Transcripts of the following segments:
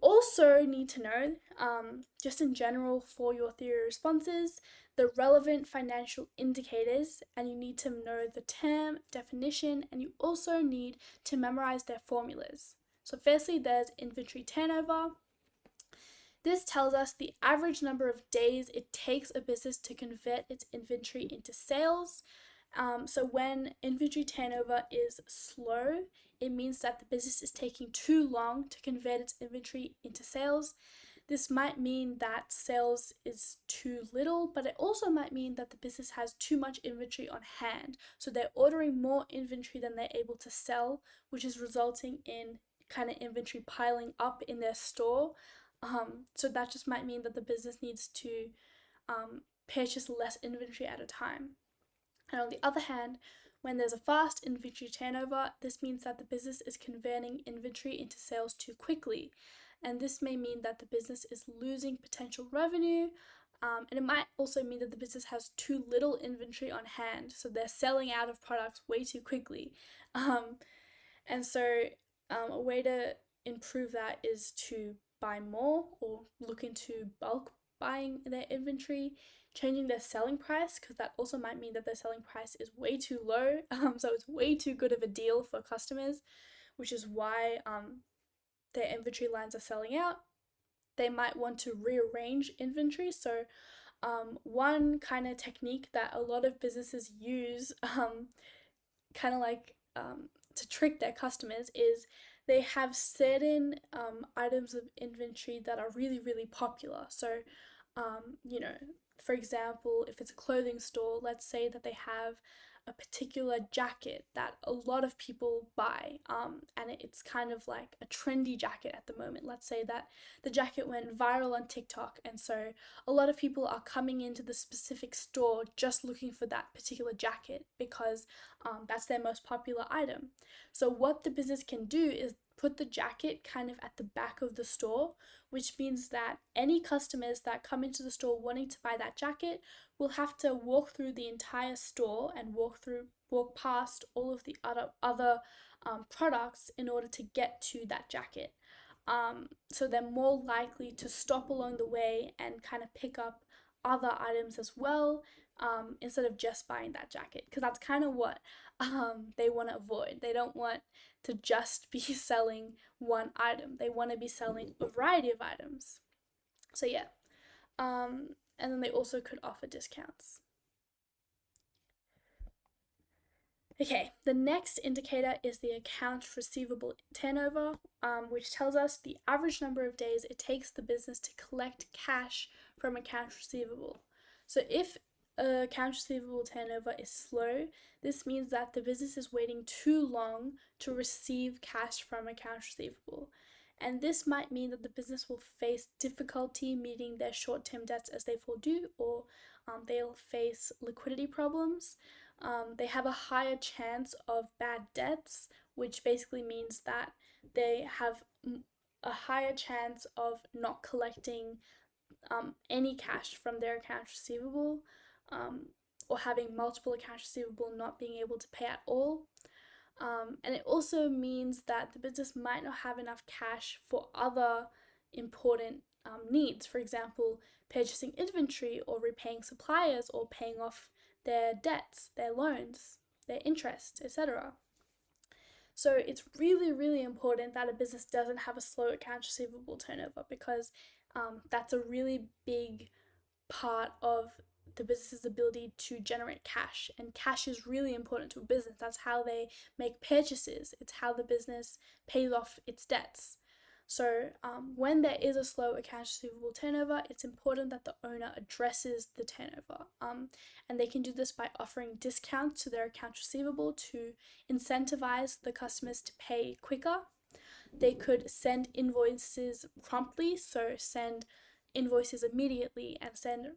also need to know, just in general for your theory responses, the relevant financial indicators, and you need to know the term definition, and you also need to memorize their formulas. So firstly, there's inventory turnover. This tells us the average number of days it takes a business to convert its inventory into sales. So when inventory turnover is slow, it means that the business is taking too long to convert its inventory into sales. This might mean that sales is too little, but it also might mean that the business has too much inventory on hand. So they're ordering more inventory than they're able to sell, which is resulting in kind of inventory piling up in their store. So that just might mean that the business needs to purchase less inventory at a time. And on the other hand, when there's a fast inventory turnover, this means that the business is converting inventory into sales too quickly. And this may mean that the business is losing potential revenue. And it might also mean that the business has too little inventory on hand. So they're selling out of products way too quickly. And so a way to improve that is to buy more or look into bulk buying their inventory, changing their selling price, because that also might mean that their selling price is way too low. So it's way too good of a deal for customers, which is why their inventory lines are selling out. They might want to rearrange inventory. So one kind of technique that a lot of businesses use, kind of like to trick their customers, is they have certain items of inventory that are really, really popular. So, for example, if it's a clothing store, let's say that they have a particular jacket that a lot of people buy, and it's kind of like a trendy jacket at the moment. Let's say that the jacket went viral on TikTok, and so a lot of people are coming into the specific store just looking for that particular jacket because that's their most popular item. So what the business can do is put the jacket kind of at the back of the store, which means that any customers that come into the store wanting to buy that jacket will have to walk through the entire store and walk past all of the other products in order to get to that jacket. So they're more likely to stop along the way and kind of pick up other items as well, instead of just buying that jacket, because that's kind of what they want to avoid. They don't want to just be selling one item. They want to be selling a variety of items. So yeah, and then they also could offer discounts. Okay, the next indicator is the accounts receivable turnover, which tells us the average number of days it takes the business to collect cash from accounts receivable. So if accounts receivable turnover is slow, this means that the business is waiting too long to receive cash from accounts receivable. And this might mean that the business will face difficulty meeting their short-term debts as they fall due, or they'll face liquidity problems. They have a higher chance of bad debts, which basically means that they have a higher chance of not collecting any cash from their accounts receivable, or having multiple accounts receivable not being able to pay at all. And it also means that the business might not have enough cash for other important needs, for example, purchasing inventory or repaying suppliers or paying off their debts, their loans, their interest, etc. So it's really, really important that a business doesn't have a slow accounts receivable turnover, because that's a really big part of the business's ability to generate cash. And cash is really important to a business. That's how they make purchases. It's how the business pays off its debts. So when there is a slow accounts receivable turnover, it's important that the owner addresses the turnover. And they can do this by offering discounts to their accounts receivable to incentivize the customers to pay quicker. They could send invoices promptly, so send invoices immediately and send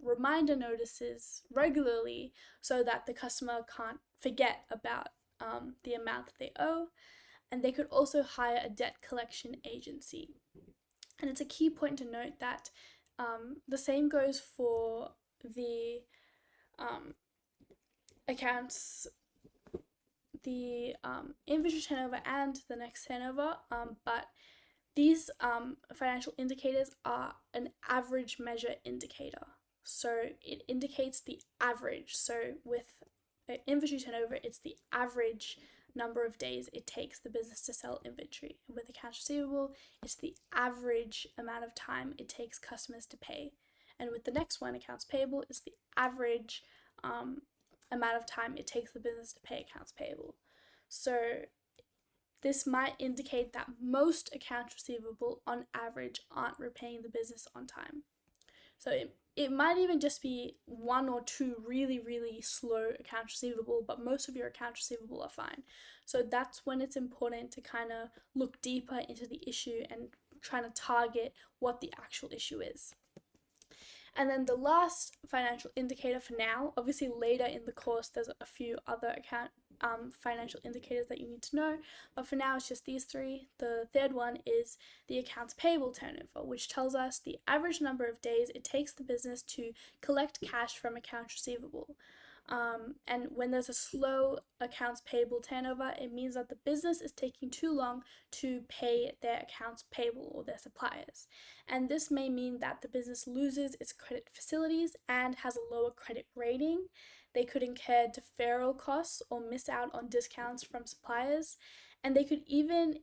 reminder notices regularly so that the customer can't forget about the amount that they owe. And they could also hire a debt collection agency. And it's a key point to note that the same goes for the accounts, the inventory turnover and the next turnover, but these financial indicators are an average measure indicator. So it indicates the average. So with inventory turnover, it's the average number of days it takes the business to sell inventory. And with accounts receivable, it's the average amount of time it takes customers to pay. And with the next one, accounts payable, it's the average amount of time it takes the business to pay accounts payable. So this might indicate that most accounts receivable on average aren't repaying the business on time. So it might even just be one or two really, really slow accounts receivable, but most of your accounts receivable are fine. So that's when it's important to kind of look deeper into the issue and trying to target what the actual issue is. And then the last financial indicator for now, obviously later in the course, there's a few other financial indicators that you need to know, but for now it's just these three. The third one is the accounts payable turnover, which tells us the average number of days it takes the business to collect cash from accounts receivable. And when there's a slow accounts payable turnover, it means that the business is taking too long to pay their accounts payable or their suppliers. And this may mean that the business loses its credit facilities and has a lower credit rating. They could incur deferral costs or miss out on discounts from suppliers. And they could even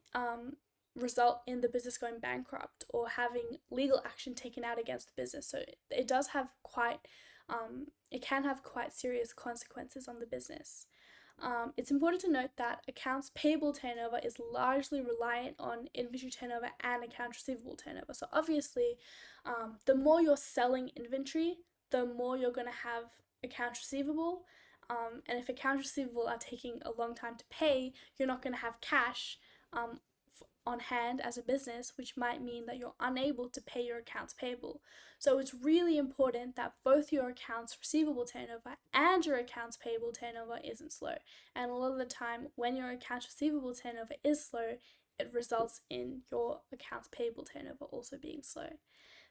result in the business going bankrupt or having legal action taken out against the business. So it does have it can have quite serious consequences on the business. It's important to note that accounts payable turnover is largely reliant on inventory turnover and accounts receivable turnover. So obviously, the more you're selling inventory, the more you're going to have accounts receivable. And if accounts receivable are taking a long time to pay, you're not going to have cash on hand as a business, which might mean that you're unable to pay your accounts payable. So it's really important that both your accounts receivable turnover and your accounts payable turnover isn't slow. And a lot of the time, when your accounts receivable turnover is slow, it results in your accounts payable turnover also being slow.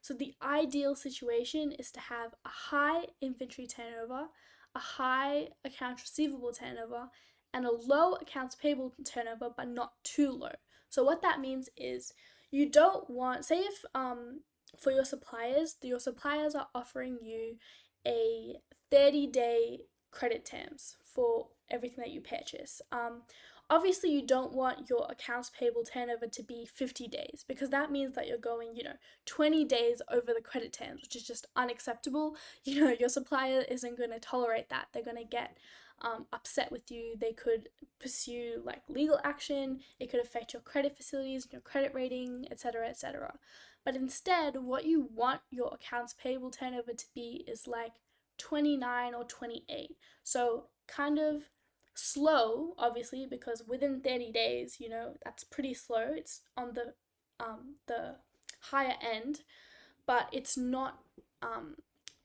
So the ideal situation is to have a high inventory turnover, a high accounts receivable turnover, and a low accounts payable turnover, but not too low. So what that means is you don't want, say if for your suppliers are offering you a 30-day credit terms for everything that you purchase. Obviously you don't want your accounts payable turnover to be 50 days because that means that you're going, 20 days over the credit terms, which is just unacceptable. Your supplier isn't going to tolerate that. They're going to get upset with you. They could pursue like legal action. It could affect your credit facilities, your credit rating, etc., etc. But instead, what you want your accounts payable turnover to be is like 29 or 28. So kind of slow, obviously, because within 30 days, that's pretty slow. It's on the higher end, but it's not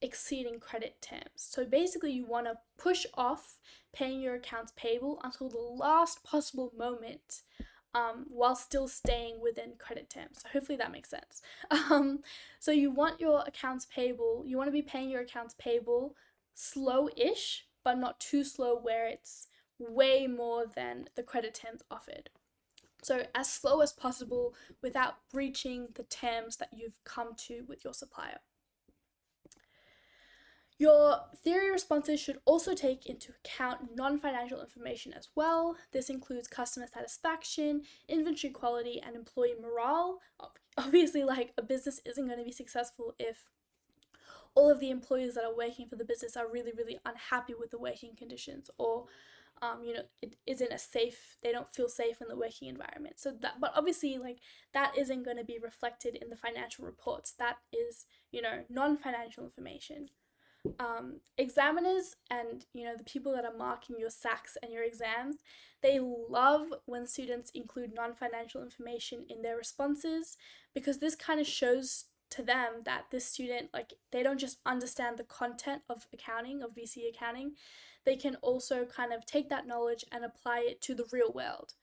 exceeding credit terms. So basically you want to push off paying your accounts payable until the last possible moment while still staying within credit terms. So hopefully that makes sense. So you want your accounts payable, you want to be paying your accounts payable slow-ish, but not too slow where it's way more than the credit terms offered. So as slow as possible without breaching the terms that you've come to with your supplier. Your theory responses should also take into account non-financial information as well. This includes customer satisfaction, inventory quality, and employee morale. Obviously, like a business isn't going to be successful if all of the employees that are working for the business are really, really unhappy with the working conditions or it isn't they don't feel safe in the working environment. But obviously, like, that isn't going to be reflected in the financial reports. That is, non-financial information. Examiners and the people that are marking your SACs and your exams, they love when students include non-financial information in their responses because this kind of shows to them that this student, like, they don't just understand the content of accounting, of VCE accounting, they can also kind of take that knowledge and apply it to the real world.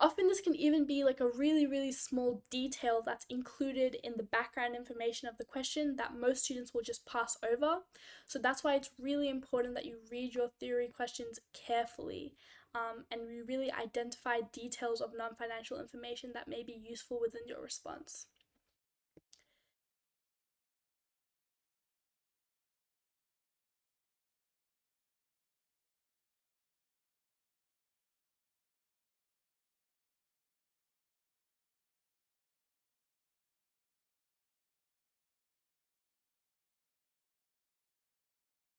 Often this can even be like a really, really small detail that's included in the background information of the question that most students will just pass over. So that's why it's really important that you read your theory questions carefully, and you really identify details of non financial information that may be useful within your response.